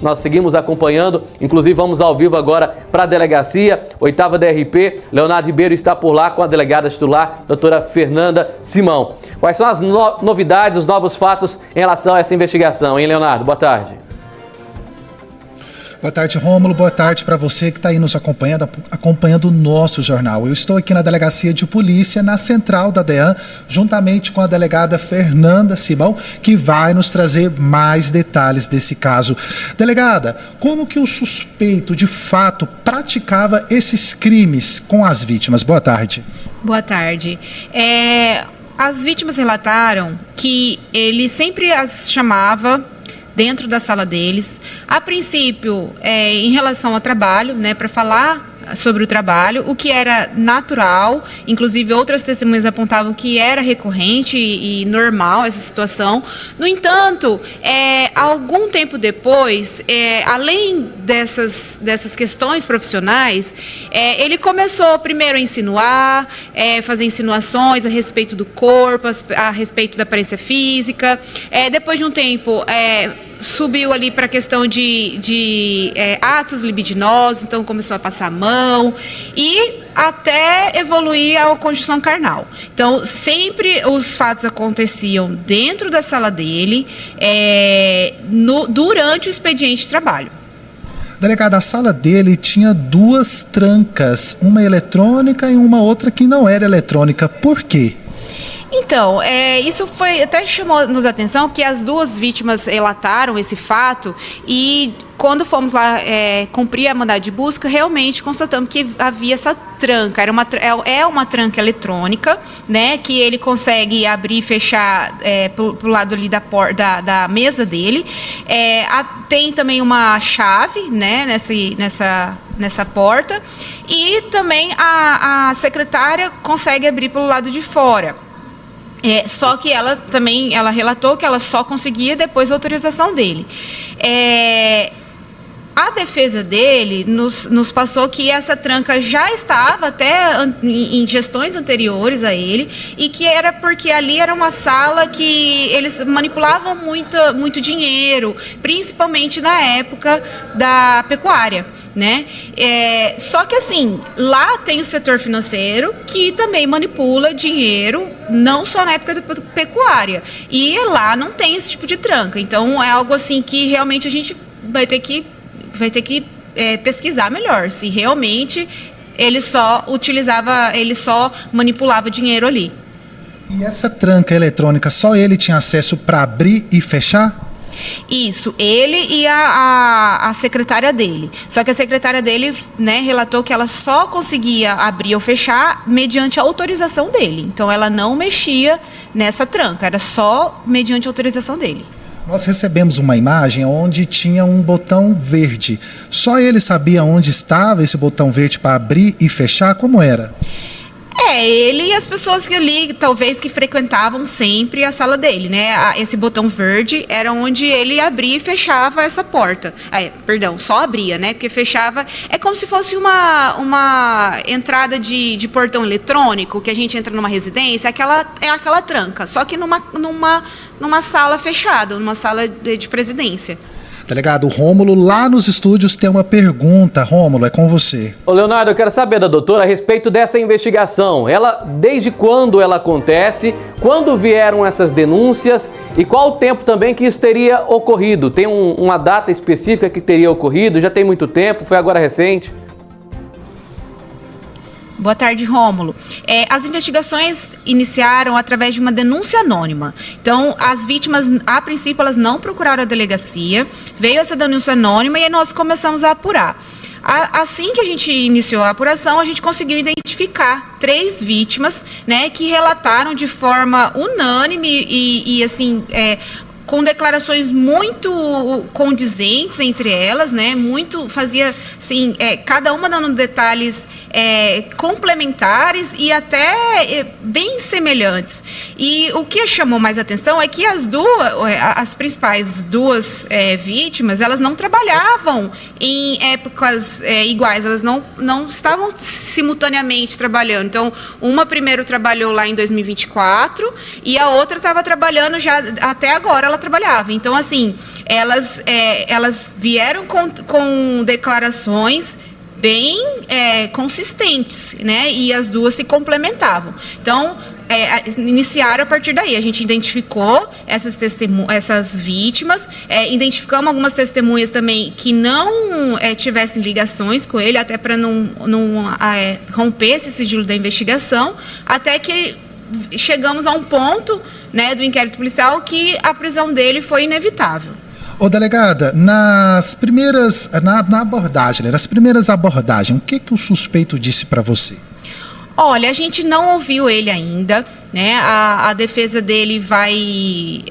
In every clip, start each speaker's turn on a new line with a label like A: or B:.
A: nós seguimos acompanhando, inclusive vamos ao vivo agora para a delegacia, 8ª DRP, Leonardo Ribeiro está por lá com a delegada titular, doutora Fernanda Simão. Quais são as novidades, os novos fatos em relação a essa investigação, hein, Leonardo? Boa tarde.
B: Boa tarde, Rômulo. Boa tarde para você que está aí nos acompanhando o nosso jornal. Eu estou aqui na Delegacia de Polícia, na central da DEAN, juntamente com a delegada Fernanda Simão, que vai nos trazer mais detalhes desse caso. Delegada, como que o suspeito, de fato, praticava esses crimes com as vítimas? Boa tarde.
C: Boa tarde. As vítimas relataram que ele sempre as chamava dentro da sala deles, a princípio em relação ao trabalho, né, para falar sobre o trabalho, o que era natural, inclusive outras testemunhas apontavam que era recorrente e normal essa situação. No entanto, algum tempo depois, além dessas questões profissionais, ele começou primeiro a insinuar, fazer insinuações a respeito do corpo, a respeito da aparência física. Depois de um tempo, subiu ali para a questão de atos libidinosos, então começou a passar a mão e até evoluir à conjunção carnal. Então, sempre os fatos aconteciam dentro da sala dele, durante o expediente de trabalho.
B: Delegada, a sala dele tinha 2 trancas, uma eletrônica e uma outra que não era eletrônica. Por quê?
C: Então, isso até chamou-nos a atenção, que as 2 vítimas relataram esse fato e quando fomos lá cumprir a mandado de busca, realmente constatamos que havia essa tranca. É uma tranca eletrônica, né, que ele consegue abrir e fechar pro lado ali da mesa dele. Tem também uma chave, né, nessa porta, e também a secretária consegue abrir pelo lado de fora. Só que ela relatou que ela só conseguia depois da autorização dele. A defesa dele nos passou que essa tranca já estava até em gestões anteriores a ele e que era porque ali era uma sala que eles manipulavam muito dinheiro, principalmente na época da pecuária, né? Só que assim, lá tem o setor financeiro que também manipula dinheiro, não só na época da pecuária, e lá não tem esse tipo de tranca. Então é algo assim que realmente a gente vai ter que pesquisar melhor se realmente ele só manipulava dinheiro ali.
B: E essa tranca eletrônica, só ele tinha acesso para abrir e fechar?
C: Isso, ele e a secretária dele. Só que a secretária dele, né, relatou que ela só conseguia abrir ou fechar mediante a autorização dele. Então ela não mexia nessa tranca, era só mediante a autorização dele.
B: Nós recebemos uma imagem onde tinha um botão verde. Só ele sabia onde estava esse botão verde para abrir e fechar? Como era?
C: Ele e as pessoas que ali, talvez, que frequentavam sempre a sala dele, né? Esse botão verde era onde ele abria e fechava essa porta. Só abria, né? Porque fechava, é como se fosse uma entrada de portão eletrônico, que a gente entra numa residência, aquela tranca, só que numa sala fechada, numa sala de presidência.
B: Delegado Rômulo, lá nos estúdios tem uma pergunta. Rômulo, é com você.
A: Ô Leonardo, eu quero saber da doutora a respeito dessa investigação. Desde quando ela acontece, quando vieram essas denúncias e qual o tempo também que isso teria ocorrido? Tem uma data específica que teria ocorrido? Já tem muito tempo? Foi agora recente?
C: Boa tarde, Rômulo. As investigações iniciaram através de uma denúncia anônima. Então, as vítimas, a princípio, elas não procuraram a delegacia, veio essa denúncia anônima e aí nós começamos a apurar. Assim que a gente iniciou a apuração, a gente conseguiu identificar 3 vítimas, né, que relataram de forma unânime e assim, com declarações muito condizentes entre elas, né? Fazia assim, cada uma dando detalhes complementares e até bem semelhantes. E o que chamou mais atenção é que as principais 2 vítimas, elas não trabalhavam em épocas iguais, elas não estavam simultaneamente trabalhando. Então, uma primeiro trabalhou lá em 2024 e a outra estava trabalhando já até agora ela trabalhava. Então, assim, elas vieram com declarações bem consistentes, né? E as duas se complementavam. Então, iniciaram a partir daí. A gente identificou essas vítimas, identificamos algumas testemunhas também que não tivessem ligações com ele, até para não romper esse sigilo da investigação, até que chegamos a um ponto, né, do inquérito policial que a prisão dele foi inevitável.
B: Ô, delegada, na abordagem, nas primeiras abordagens, o que o suspeito disse para você?
C: Olha, a gente não ouviu ele ainda, né? A defesa dele vai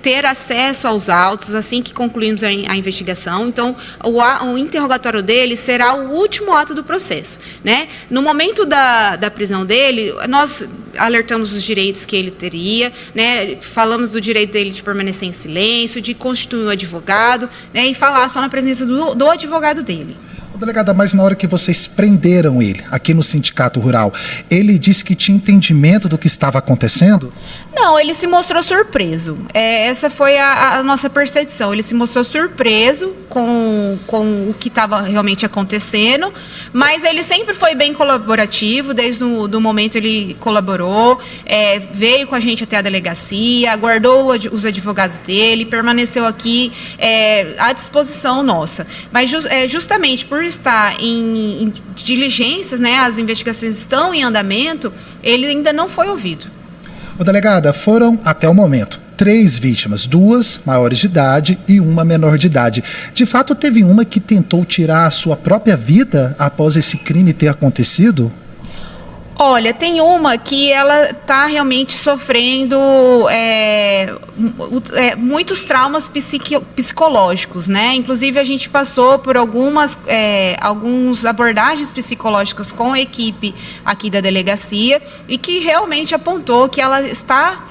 C: ter acesso aos autos assim que concluirmos a investigação. Então, o interrogatório dele será o último ato do processo, né? No momento da prisão dele, nós alertamos os direitos que ele teria, né? Falamos do direito dele de permanecer em silêncio, de constituir um advogado, né? E falar só na presença do advogado dele.
B: Delegada, mas na hora que vocês prenderam ele aqui no Sindicato Rural, ele disse que tinha entendimento do que estava acontecendo?
C: Não, ele se mostrou surpreso. Essa foi a nossa percepção. Ele se mostrou surpreso com o que estava realmente acontecendo, mas ele sempre foi bem colaborativo, desde o momento ele colaborou, veio com a gente até a delegacia, aguardou os advogados dele, permaneceu aqui à disposição nossa. Mas justamente por estar em diligências, né, as investigações estão em andamento, ele ainda não foi ouvido.
B: Ô, delegada, foram até o momento 3 vítimas, 2 maiores de idade e 1 menor de idade. De fato, teve uma que tentou tirar a sua própria vida após esse crime ter acontecido?
C: Olha, tem uma que ela está realmente sofrendo muitos traumas psicológicos, né? Inclusive, a gente passou por algumas abordagens psicológicas com a equipe aqui da delegacia e que realmente apontou que ela está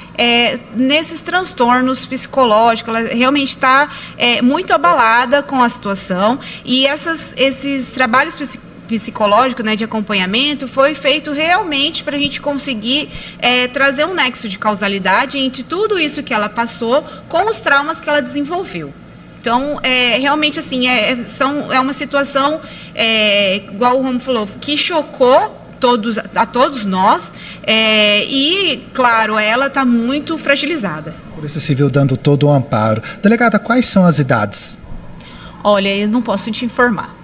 C: nesses transtornos psicológicos, ela realmente está muito abalada com a situação e esses trabalhos psicológico, né, de acompanhamento, foi feito realmente para a gente conseguir trazer um nexo de causalidade entre tudo isso que ela passou com os traumas que ela desenvolveu. Então, realmente, assim, é uma situação, igual o Romo falou, que chocou a todos nós e, claro, ela está muito fragilizada.
B: Polícia Civil dando todo o amparo. Delegada, quais são as idades?
C: Olha, eu não posso te informar.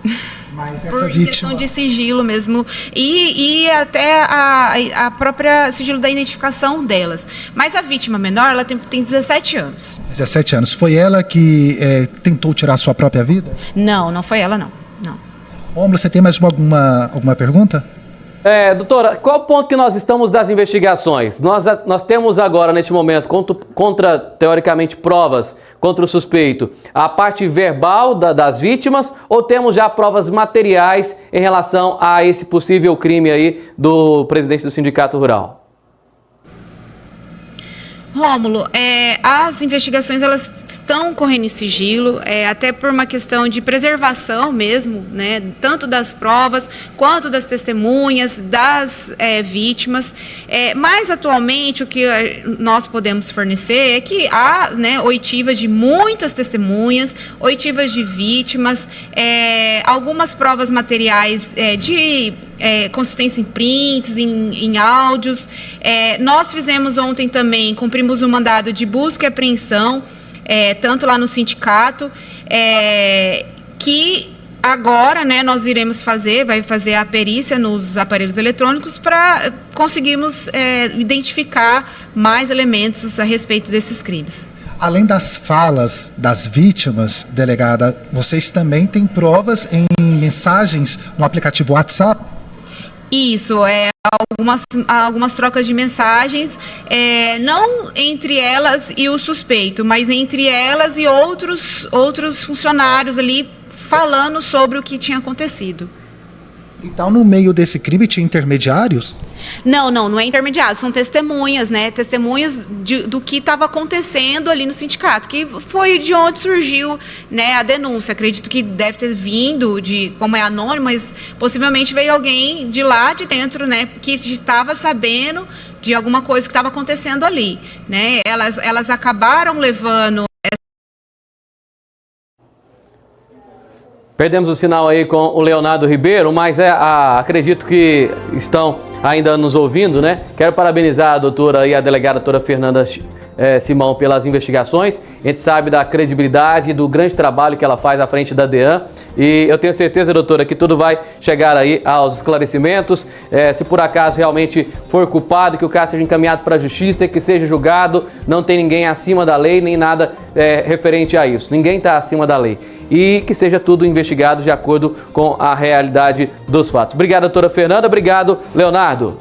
B: Mas essa
C: por
B: vítima...
C: questão de sigilo mesmo e até a própria sigilo da identificação delas. Mas a vítima menor, ela tem 17 anos.
B: 17 anos. Foi ela que tentou tirar a sua própria vida?
C: Não foi ela, não.
B: Rômulo, você tem mais alguma pergunta?
A: Doutora, qual o ponto que nós estamos das investigações? Nós temos agora, neste momento, contra teoricamente, provas contra o suspeito, a parte verbal das vítimas ou temos já provas materiais em relação a esse possível crime aí do presidente do Sindicato Rural?
C: Rômulo, as investigações elas estão correndo em sigilo, até por uma questão de preservação mesmo, né, tanto das provas quanto das testemunhas, das vítimas. Mas atualmente o que nós podemos fornecer é que há, né, oitiva de muitas testemunhas, oitivas de vítimas, algumas provas materiais de consistência em prints, em áudios. Nós fizemos ontem também, cumprimos um mandado de busca e apreensão, tanto lá no sindicato, que agora, né, nós vai fazer a perícia nos aparelhos eletrônicos para conseguirmos identificar mais elementos a respeito desses crimes.
B: Além das falas das vítimas, delegada, vocês também têm provas em mensagens no aplicativo WhatsApp?
C: Isso, algumas trocas de mensagens, não entre elas e o suspeito, mas entre elas e outros funcionários ali falando sobre o que tinha acontecido.
B: Então, no meio desse crime, tinha intermediários?
C: Não é intermediário, são testemunhas, né? Testemunhas do que estava acontecendo ali no sindicato, que foi de onde surgiu, né, a denúncia. Acredito que deve ter vindo como é anônimo, mas possivelmente veio alguém de lá de dentro, né, que estava sabendo de alguma coisa que estava acontecendo ali, né? Elas acabaram levando...
A: Perdemos o sinal aí com o Leonardo Ribeiro, mas acredito que estão ainda nos ouvindo, né? Quero parabenizar a doutora e a delegada doutora Fernanda Simão pelas investigações. A gente sabe da credibilidade e do grande trabalho que ela faz à frente da DEAN. E eu tenho certeza, doutora, que tudo vai chegar aí aos esclarecimentos. Se por acaso realmente for culpado, que o caso seja encaminhado para a justiça, que seja julgado. Não tem ninguém acima da lei, nem nada referente a isso. Ninguém está acima da lei. E que seja tudo investigado de acordo com a realidade dos fatos. Obrigado, doutora Fernanda. Obrigado, Leonardo.